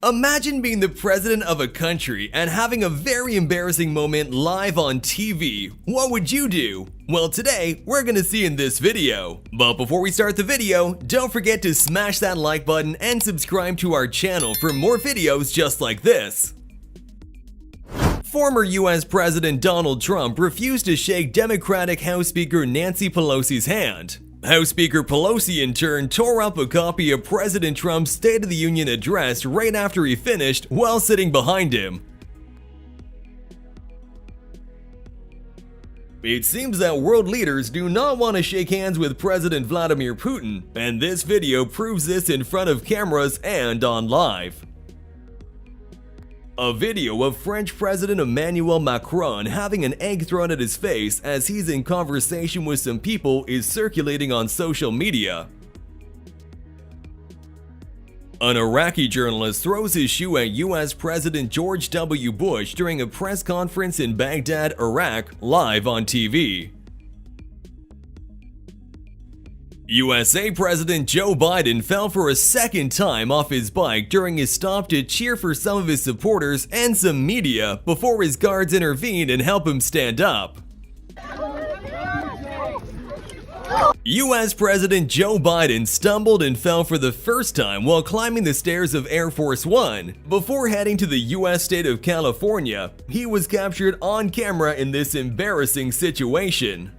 Imagine being the president of a country and having a very embarrassing moment live on TV. What would you do? Well, today, we're gonna see in this video. But before we start the video, don't forget to smash that like button and subscribe to our channel for more videos just like this. Former US President Donald Trump refused to shake Democratic House Speaker Nancy Pelosi's hand. House Speaker Pelosi in turn tore up a copy of President Trump's State of the Union address right after he finished while sitting behind him. It seems that world leaders do not want to shake hands with President Vladimir Putin, and this video proves this in front of cameras and on live. A video of French President Emmanuel Macron having an egg thrown at his face as he's in conversation with some people is circulating on social media. An Iraqi journalist throws his shoe at US President George W. Bush during a press conference in Baghdad, Iraq, live on TV. USA President Joe Biden fell for a second time off his bike during his stop to cheer for some of his supporters and some media before his guards intervened and helped him stand up. US President Joe Biden stumbled and fell for the first time while climbing the stairs of Air Force One. Before heading to the US state of California, he was captured on camera in this embarrassing situation.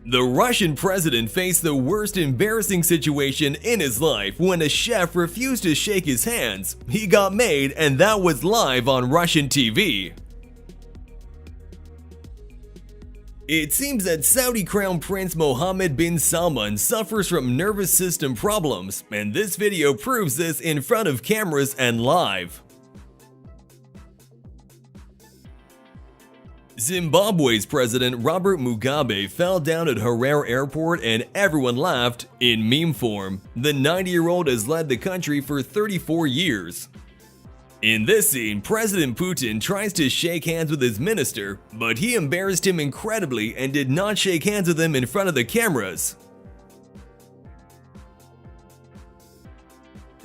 The Russian president faced the worst embarrassing situation in his life when a chef refused to shake his hands. He got made, and that was live on Russian TV. It seems that Saudi Crown Prince Mohammed bin Salman suffers from nervous system problems, and this video proves this in front of cameras and live. Zimbabwe's President Robert Mugabe fell down at Harare Airport and everyone laughed in meme form. The 90-year-old has led the country for 34 years. In this scene, President Putin tries to shake hands with his minister, but he embarrassed him incredibly and did not shake hands with him in front of the cameras.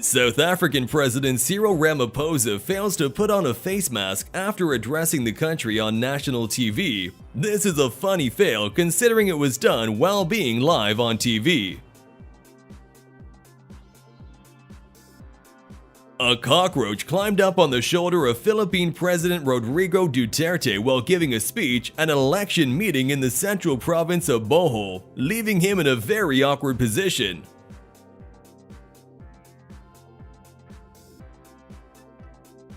South African President Cyril Ramaphosa fails to put on a face mask after addressing the country on national TV. This is a funny fail considering it was done while being live on TV. A cockroach climbed up on the shoulder of Philippine President Rodrigo Duterte while giving a speech at an election meeting in the central province of Bohol, leaving him in a very awkward position.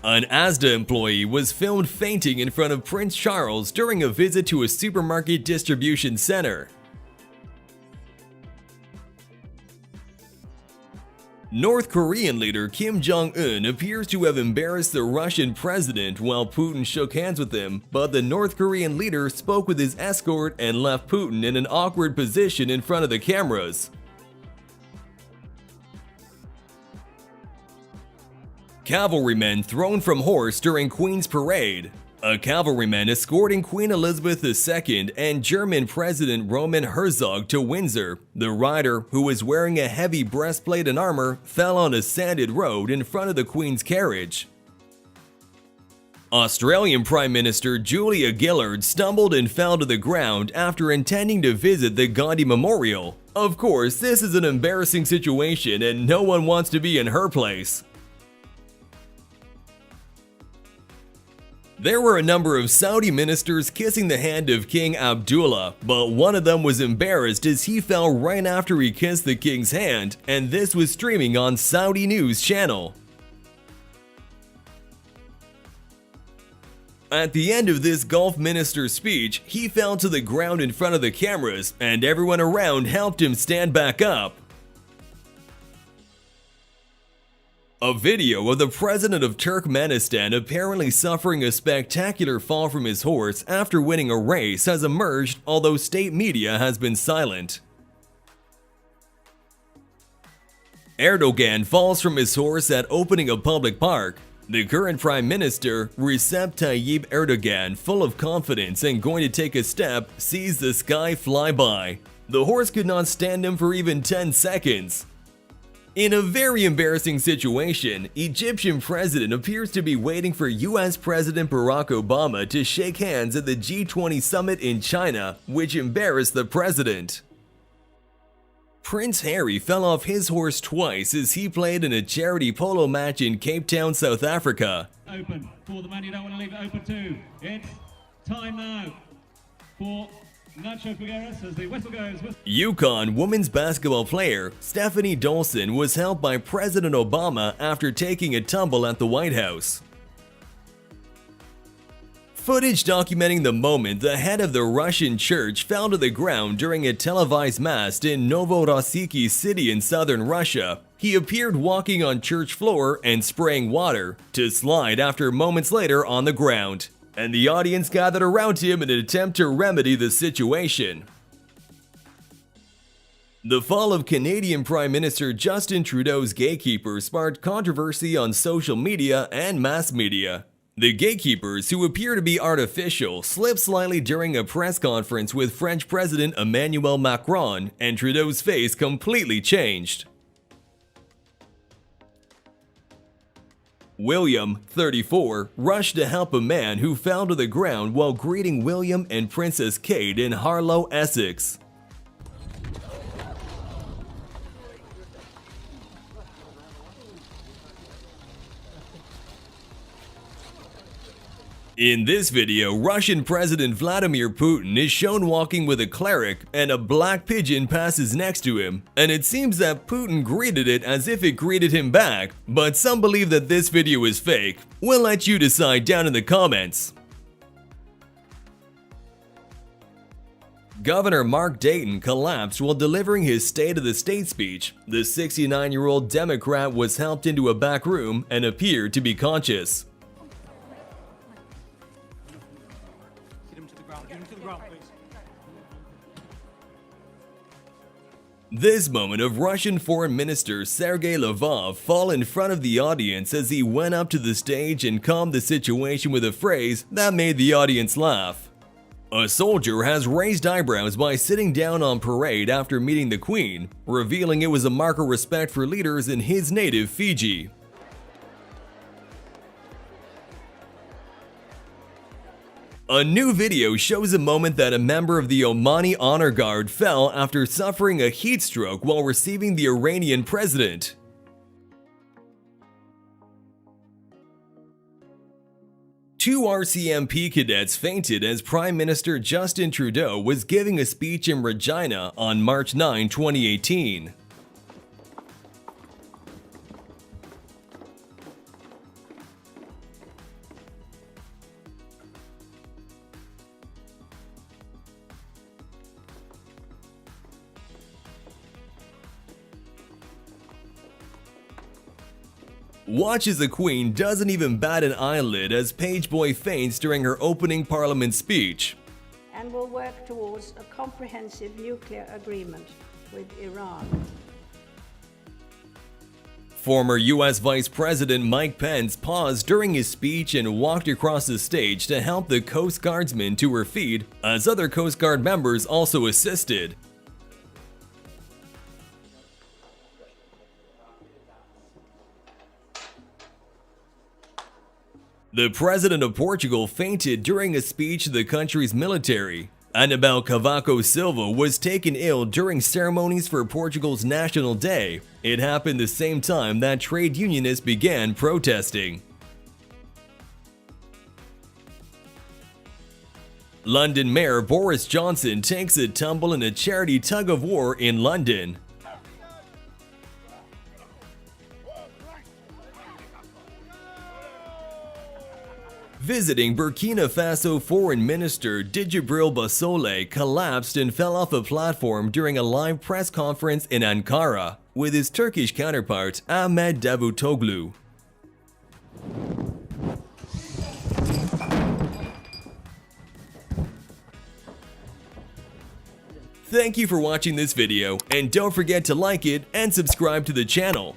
An Asda employee was filmed fainting in front of Prince Charles during a visit to a supermarket distribution center. North Korean leader Kim Jong-un appears to have embarrassed the Russian president while Putin shook hands with him, but the North Korean leader spoke with his escort and left Putin in an awkward position in front of the cameras. Cavalrymen thrown from horse during Queen's Parade. A cavalryman escorting Queen Elizabeth II and German President Roman Herzog to Windsor. The rider, who was wearing a heavy breastplate and armor, fell on a sanded road in front of the Queen's carriage. Australian Prime Minister Julia Gillard stumbled and fell to the ground after intending to visit the Gandhi Memorial. Of course, this is an embarrassing situation and no one wants to be in her place. There were a number of Saudi ministers kissing the hand of King Abdullah, but one of them was embarrassed as he fell right after he kissed the king's hand, and this was streaming on Saudi News Channel. At the end of this Gulf minister's speech, he fell to the ground in front of the cameras, and everyone around helped him stand back up. A video of the president of Turkmenistan apparently suffering a spectacular fall from his horse after winning a race has emerged, although state media has been silent. Erdogan falls from his horse at opening a public park. The current Prime Minister, Recep Tayyip Erdogan, full of confidence and going to take a step, sees the sky fly by. The horse could not stand him for even 10 seconds. In a very embarrassing situation, Egyptian president appears to be waiting for US President Barack Obama to shake hands at the G20 summit in China, which embarrassed the president. Prince Harry fell off his horse twice as he played in a charity polo match in Cape Town, South Africa. Open for the man you don't want to leave it open to. It's time now for Nacho Figueres as the whistle goes. UConn women's basketball player Stephanie Dolson was helped by President Obama after taking a tumble at the White House. Footage documenting the moment the head of the Russian church fell to the ground during a televised mass in Novorossiysk city in southern Russia. He appeared walking on church floor and spraying water to slide after moments later on the ground, and the audience gathered around him in an attempt to remedy the situation. The fall of Canadian Prime Minister Justin Trudeau's gatekeeper sparked controversy on social media and mass media. The gatekeepers, who appear to be artificial, slipped slightly during a press conference with French President Emmanuel Macron, and Trudeau's face completely changed. William, 34, rushed to help a man who fell to the ground while greeting William and Princess Kate in Harlow, Essex. In this video, Russian President Vladimir Putin is shown walking with a cleric and a black pigeon passes next to him, and it seems that Putin greeted it as if it greeted him back, but some believe that this video is fake. We'll let you decide down in the comments. Governor Mark Dayton collapsed while delivering his State of the State speech. The 69-year-old Democrat was helped into a back room and appeared to be conscious. This moment of Russian Foreign Minister Sergei Lavrov fall in front of the audience as he went up to the stage and calmed the situation with a phrase that made the audience laugh. A soldier has raised eyebrows by sitting down on parade after meeting the Queen, revealing it was a mark of respect for leaders in his native Fiji. A new video shows a moment that a member of the Omani Honor Guard fell after suffering a heat stroke while receiving the Iranian president. Two RCMP cadets fainted as Prime Minister Justin Trudeau was giving a speech in Regina on March 9, 2018. Watch as the Queen doesn't even bat an eyelid as Pageboy faints during her opening Parliament speech. And will work towards a comprehensive nuclear agreement with Iran. Former US Vice President Mike Pence paused during his speech and walked across the stage to help the Coast Guardsmen to her feet, as other Coast Guard members also assisted. The President of Portugal fainted during a speech to the country's military. Anibal Cavaco Silva was taken ill during ceremonies for Portugal's National Day. It happened the same time that trade unionists began protesting. London Mayor Boris Johnson takes a tumble in a charity tug-of-war in London. Visiting Burkina Faso Foreign Minister Djibril Bassole collapsed and fell off a platform during a live press conference in Ankara with his Turkish counterpart Ahmet Davutoglu. Thank you for watching this video, and don't forget to like it and subscribe to the channel.